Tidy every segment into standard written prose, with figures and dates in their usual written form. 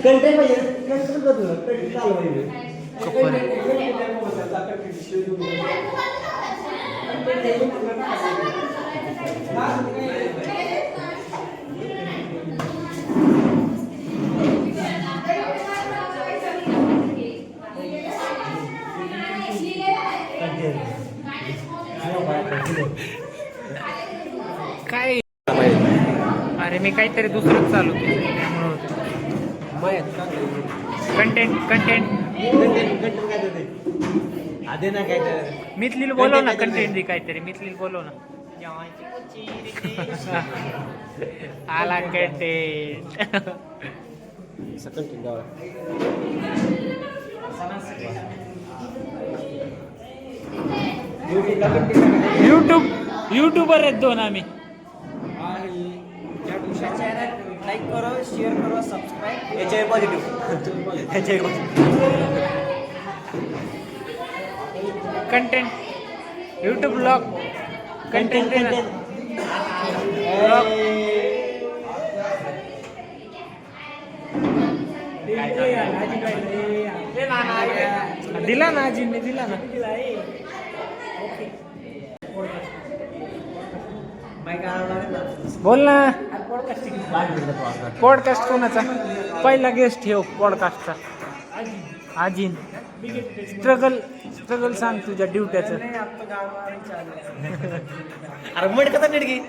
content पाहिजे content बदल content चालू पाहिजे काय अरे मी काहीतरी दुसरंच चालू केलं त्यामुळे कंटेंट कंटेंट आधी ना काय तर मिथलील बोलव ना कंटेंट दे काहीतरी मिथलील बोलव ना आला कंटेंट कंटेंट युट्यूबर आहेत दोन आम्ही लाईक करो शेअर करो सबस्क्राईब याच्यावर पॉझिटिव्ह याच्यावर कंटेंट यूट्यूब ब्लॉग कंटेंट दिला ना आजीने दिला ना बोल ना पॉडकास्ट कोणाचा पहिला गेस्ट ठेव पॉडकास्टचा आजीन स्ट्रगल सांग तुझ्या ड्युट्याचं अरे मड कसा नीट घे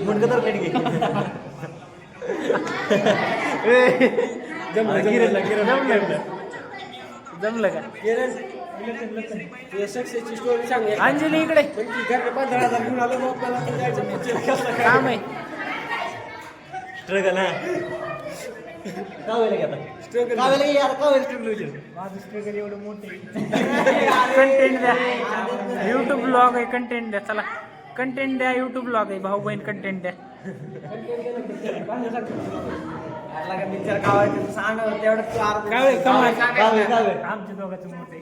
मुंडक तर नीट घे जमलं का सक्सेसची स्टोरी सांग अंजली इकडे 15,000 घेऊन आलो मग मला तर जायचं काम आहे स्ट्रगल हा का वेळ घेता स्ट्रगल का वेळ यार का वेळ स्ट्रगल माझं स्ट्रगल एवढं मोठे कंटेंट द्या यूट्यूब ब्लॉग आहे कंटेंट द्या चला कंटेंट द्या यूट्यूब ब्लॉग आहे भाऊ बहीण कंटेंट द्या आमच्या दोघांचं मोठे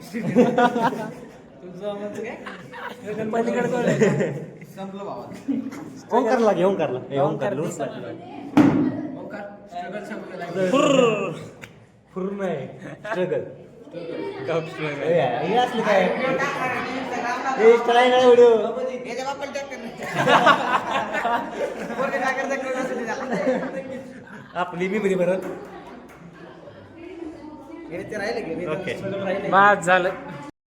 ओंकारला घे ओंकारला फुर नाही स्ट्रगल हे असलं काय हे चला ना व्हिडिओ आपली मेमरी भरत ओके बाद झालं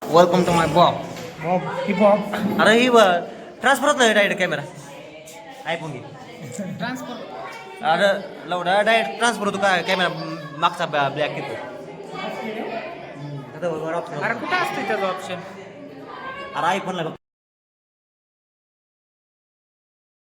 welcome to my bob hip hop अरे ही ट्रान्सफर होत नाही डायरेक्ट कॅमेरा आयफोन घे ट्रान्सफर अरे लवडा डायरेक्ट ट्रान्सफर होतो काय कॅमेरा मागचा ब्लॅक येतो अरे कुठं असते त्याचं ऑप्शन अरे आयफोनला